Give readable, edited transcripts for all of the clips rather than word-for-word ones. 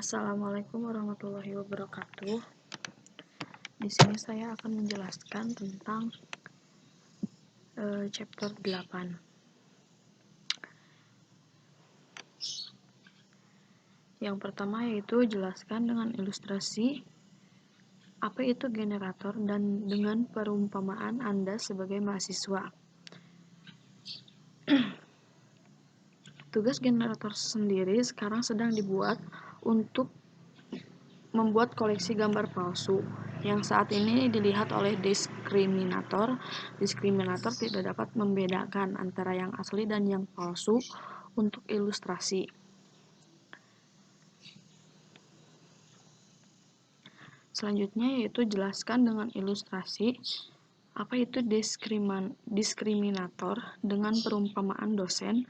Assalamualaikum warahmatullahi wabarakatuh. Di sini saya akan menjelaskan tentang chapter 8. Yang pertama yaitu jelaskan dengan ilustrasi apa itu generator dan dengan perumpamaan Anda sebagai mahasiswa. Tugas generator sendiri sekarang sedang dibuat untuk membuat koleksi gambar palsu yang saat ini dilihat oleh diskriminator. Diskriminator tidak dapat membedakan antara yang asli dan yang palsu untuk ilustrasi. Selanjutnya yaitu jelaskan dengan ilustrasi apa itu diskriminator dengan perumpamaan dosen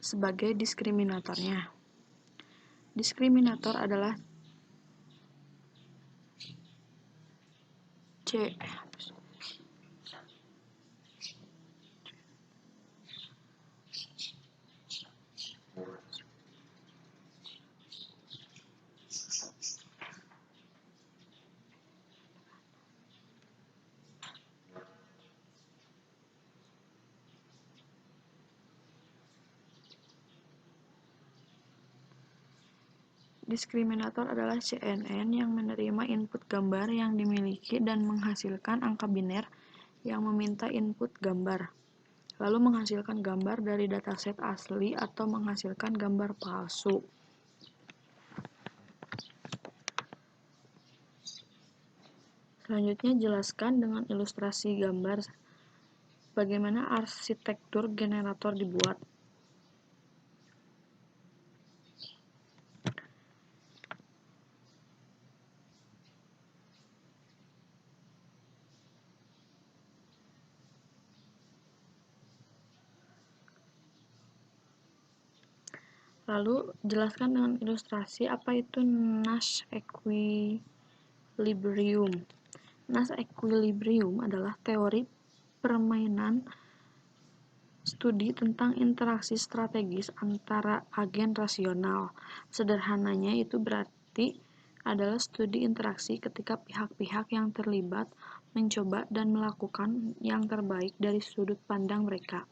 sebagai diskriminatornya. Diskriminator adalah Diskriminator adalah CNN yang menerima input gambar yang dimiliki dan menghasilkan angka biner yang meminta input gambar, lalu menghasilkan gambar dari dataset asli atau menghasilkan gambar palsu. Selanjutnya jelaskan dengan ilustrasi gambar bagaimana arsitektur generator dibuat. Lalu jelaskan dengan ilustrasi apa itu Nash equilibrium. Nash equilibrium adalah teori permainan studi tentang interaksi strategis antara agen rasional. Sederhananya itu berarti adalah studi interaksi ketika pihak-pihak yang terlibat mencoba dan melakukan yang terbaik dari sudut pandang mereka.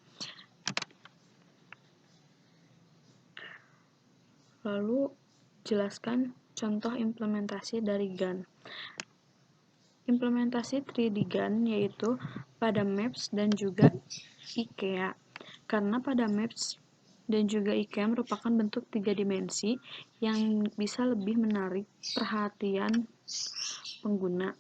Lalu jelaskan contoh implementasi dari GAN. Implementasi 3D GAN yaitu pada Maps dan juga IKEA. Karena pada Maps dan juga IKEA merupakan bentuk 3 dimensi yang bisa lebih menarik perhatian pengguna.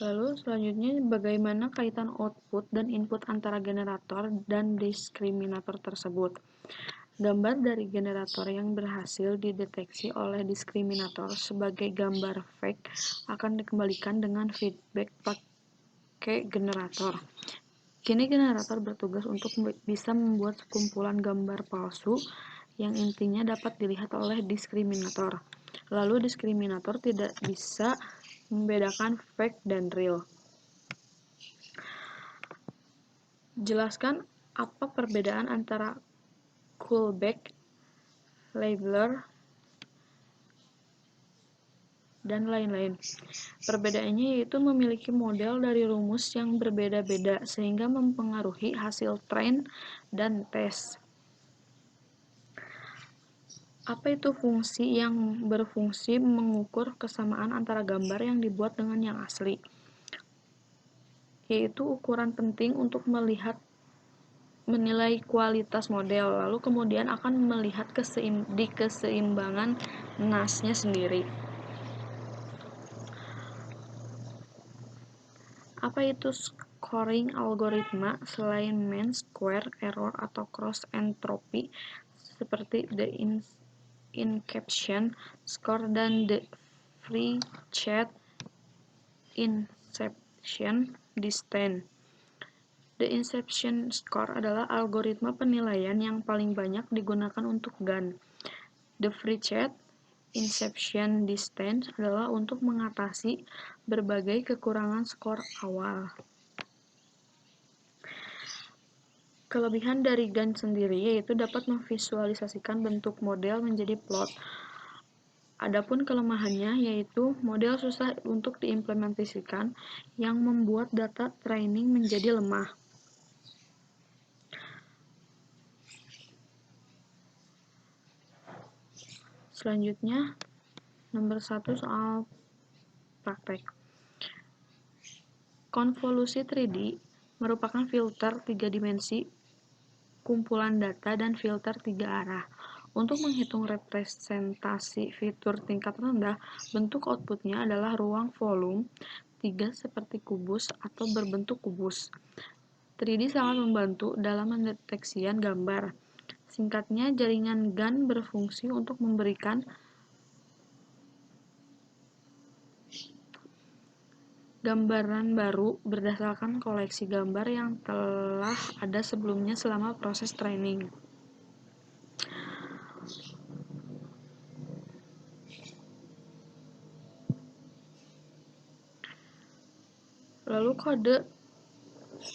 Lalu selanjutnya bagaimana kaitan output dan input antara generator dan diskriminator tersebut. Gambar dari generator yang berhasil dideteksi oleh diskriminator sebagai gambar fake akan dikembalikan dengan feedback pakai generator. Kini generator bertugas untuk bisa membuat sekumpulan gambar palsu yang intinya dapat dilihat oleh diskriminator. Lalu diskriminator tidak bisa membedakan fake dan real. Jelaskan apa perbedaan antara Kullback, Leibler, dan lain-lain. Perbedaannya yaitu memiliki model dari rumus yang berbeda-beda sehingga mempengaruhi hasil train dan tes. Apa itu fungsi yang berfungsi mengukur kesamaan antara gambar yang dibuat dengan yang asli? Yaitu ukuran penting untuk menilai kualitas model, lalu kemudian akan melihat keseimbangan NAS-nya sendiri. Apa itu scoring algoritma selain mean square error atau cross entropy seperti the inception score dan the Freechat inception distance? The inception score adalah algoritma penilaian yang paling banyak digunakan untuk GAN. The Freechat inception distance adalah untuk mengatasi berbagai kekurangan skor awal. Kelebihan dari GAN sendiri yaitu dapat memvisualisasikan bentuk model menjadi plot. Adapun kelemahannya yaitu model susah untuk diimplementasikan yang membuat data training menjadi lemah. Selanjutnya, nomor 1 soal praktek. Konvolusi 3D merupakan filter 3 dimensi, kumpulan data, dan filter 3 arah. Untuk menghitung representasi fitur tingkat rendah, bentuk outputnya adalah ruang volume 3 seperti kubus atau berbentuk kubus. 3D sangat membantu dalam mendeteksian gambar. Singkatnya, jaringan GAN berfungsi untuk memberikan gambaran baru berdasarkan koleksi gambar yang telah ada sebelumnya selama proses training. Lalu kode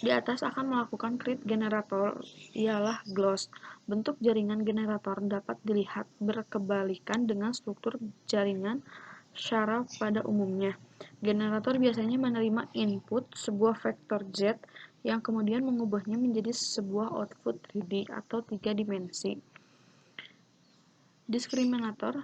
di atas akan melakukan create generator ialah gloss. Bentuk jaringan generator dapat dilihat berkebalikan dengan struktur jaringan syaraf pada umumnya. Generator biasanya menerima input sebuah vektor Z yang kemudian mengubahnya menjadi sebuah output 3D atau 3 dimensi. Diskriminator.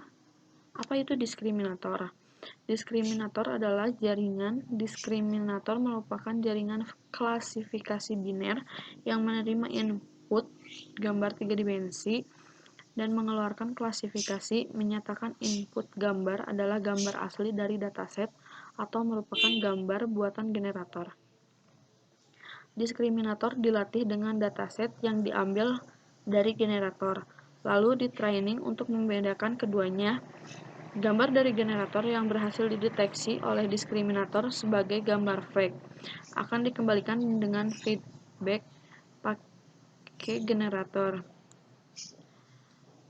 Apa itu diskriminator? Diskriminator adalah jaringan. Diskriminator merupakan jaringan klasifikasi biner yang menerima input gambar 3 dimensi dan mengeluarkan klasifikasi, menyatakan input gambar adalah gambar asli dari dataset atau merupakan gambar buatan generator. Diskriminator dilatih dengan dataset yang diambil dari generator, lalu di-training untuk membedakan keduanya. Gambar dari generator yang berhasil dideteksi oleh diskriminator sebagai gambar fake akan dikembalikan dengan feedback pakai generator.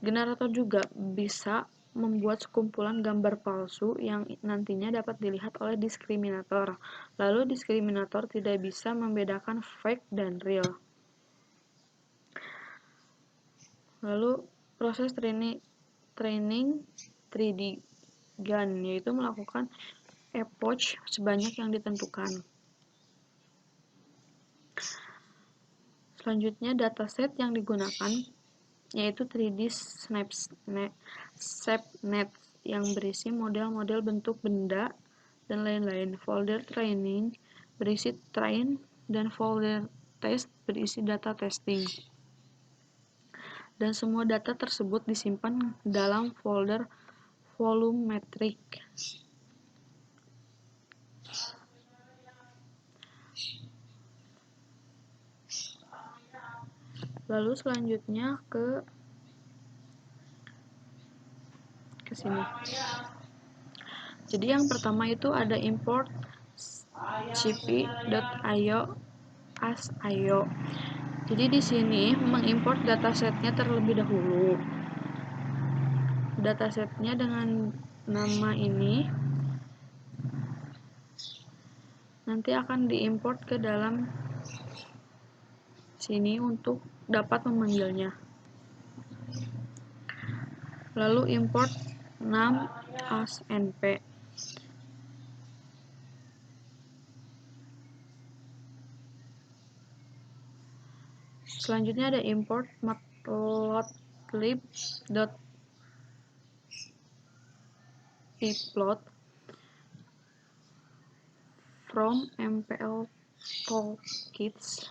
Generator juga bisa membuat sekumpulan gambar palsu yang nantinya dapat dilihat oleh diskriminator. Lalu diskriminator tidak bisa membedakan fake dan real. Lalu proses training 3D GAN yaitu melakukan epoch sebanyak yang ditentukan. Selanjutnya dataset yang digunakan yaitu 3D ShapeNet yang berisi model-model bentuk benda dan lain-lain. Folder training berisi train dan folder test berisi data testing. Dan semua data tersebut disimpan dalam folder volumetric. Lalu selanjutnya ke sini. Jadi yang pertama itu ada import cp.io as IO. Jadi di sini mengimport datasetnya terlebih dahulu. Datasetnya dengan nama ini nanti akan diimport ke dalam sini untuk dapat memanggilnya. Lalu import num as np. Selanjutnya ada import matplotlib.pyplot from mpl toolkits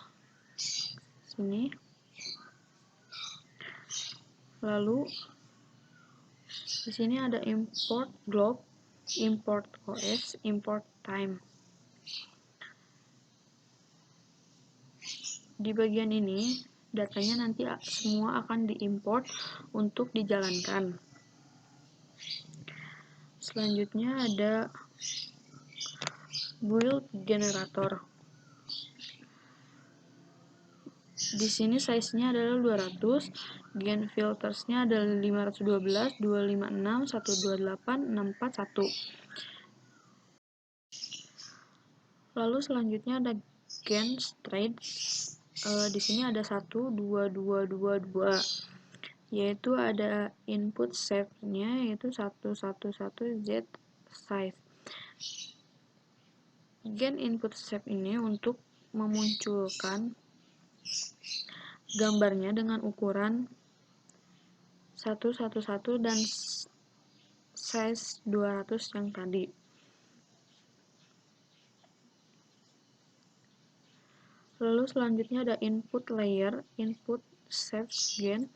sini. Lalu di sini ada import globe, import OS, import time. Di bagian ini datanya nanti semua akan diimport untuk dijalankan. Selanjutnya ada build generator. Di sini size-nya adalah 200, gen filters-nya adalah 512, 256, 128, 641. Lalu selanjutnya ada gen straight. Di sini ada 1, 2, 2, 2, 2. Yaitu ada input shape-nya yaitu 111 Z size. Gen input shape ini untuk memunculkan gambarnya dengan ukuran 111 dan size 200 yang tadi. Lalu selanjutnya ada input layer, input shape gen,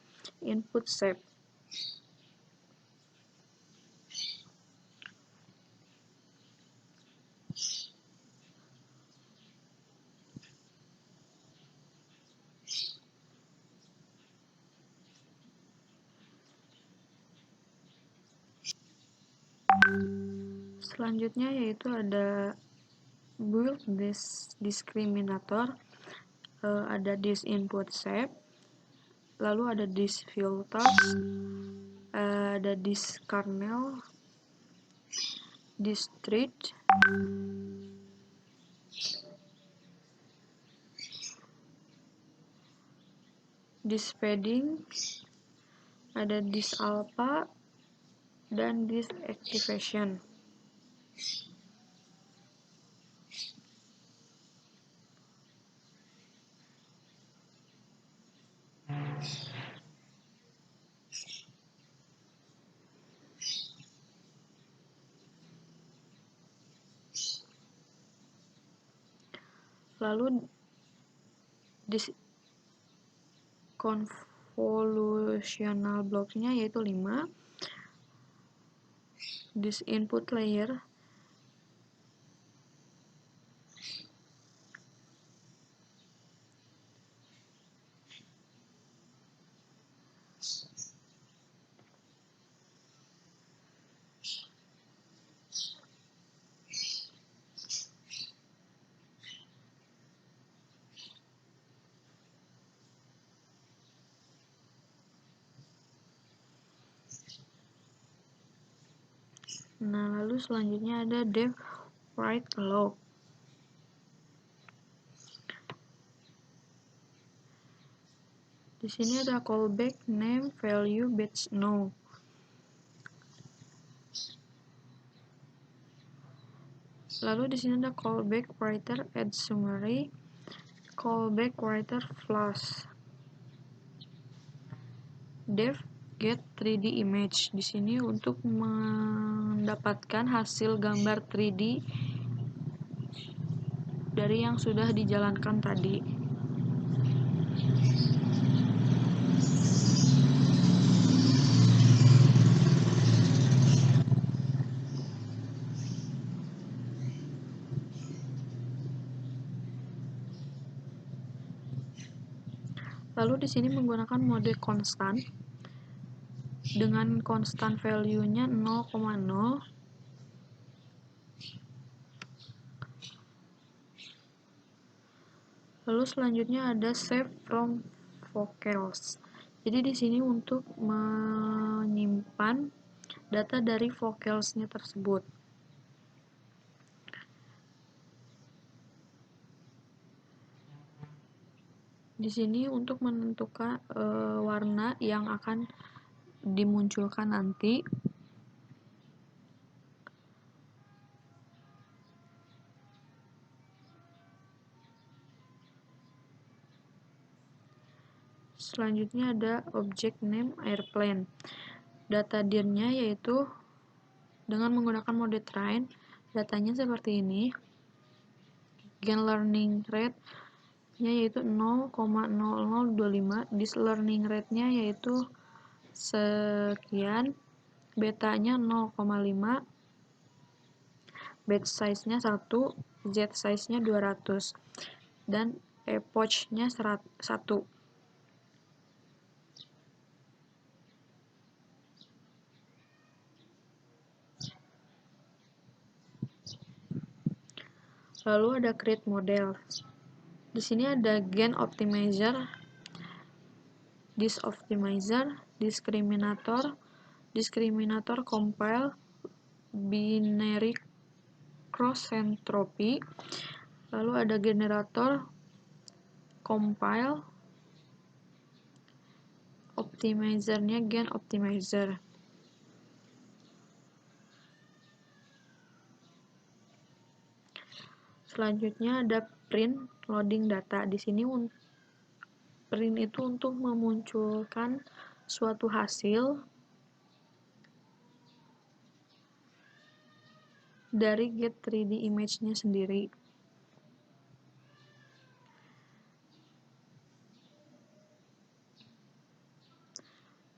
input shape. Selanjutnya yaitu ada build discriminator, ada this input shape, lalu ada this filters, ada this kernel, this street, this padding, ada this alpha, dan this activation. Lalu this convolutional blocks-nya yaitu 5. This input layer, nah lalu selanjutnya ada def write allow. Di sini ada callback name value batch no. Lalu di sini ada callback writer add summary, callback writer flash, def get 3D image. Di sini untuk mendapatkan hasil gambar 3D dari yang sudah dijalankan tadi. Lalu di sini menggunakan mode konstan dengan konstan value-nya 0,0. Lalu selanjutnya ada save from vocals. Jadi di sini untuk menyimpan data dari vocalsnya tersebut. Di sini untuk menentukan warna yang akan dimunculkan nanti. Selanjutnya ada object name airplane. Data dir-nya yaitu dengan menggunakan mode train, datanya seperti ini. Gain learning rate-nya yaitu 0,0025, dis learning rate-nya yaitu sekian, beta-nya 0,5, batch size-nya 1, z size-nya 200, dan epoch-nya 1. Lalu ada create model. Di sini ada gain optimizer, disoptimizer, discriminator compile, binary cross entropy. Lalu ada generator, compile, optimizernya gain optimizer. Selanjutnya ada print loading data. Di sini print itu untuk memunculkan suatu hasil dari get 3D image-nya sendiri.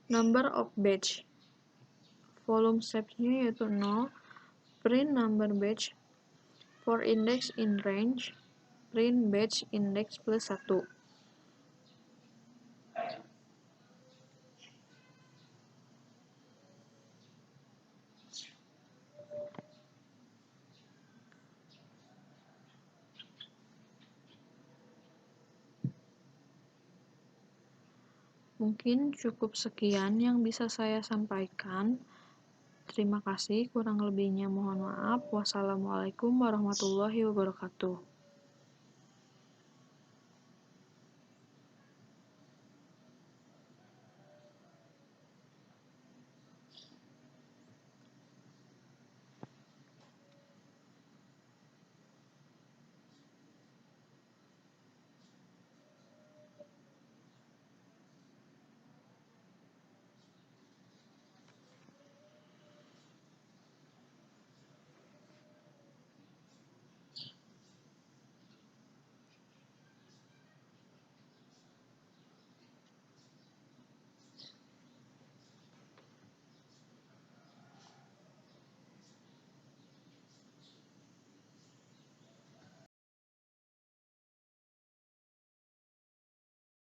Number of batch. Volume shape-nya yaitu 0. Print number batch for index in range. Print batch index plus 1. Mungkin cukup sekian yang bisa saya sampaikan. Terima kasih, kurang lebihnya mohon maaf. Wassalamualaikum warahmatullahi wabarakatuh.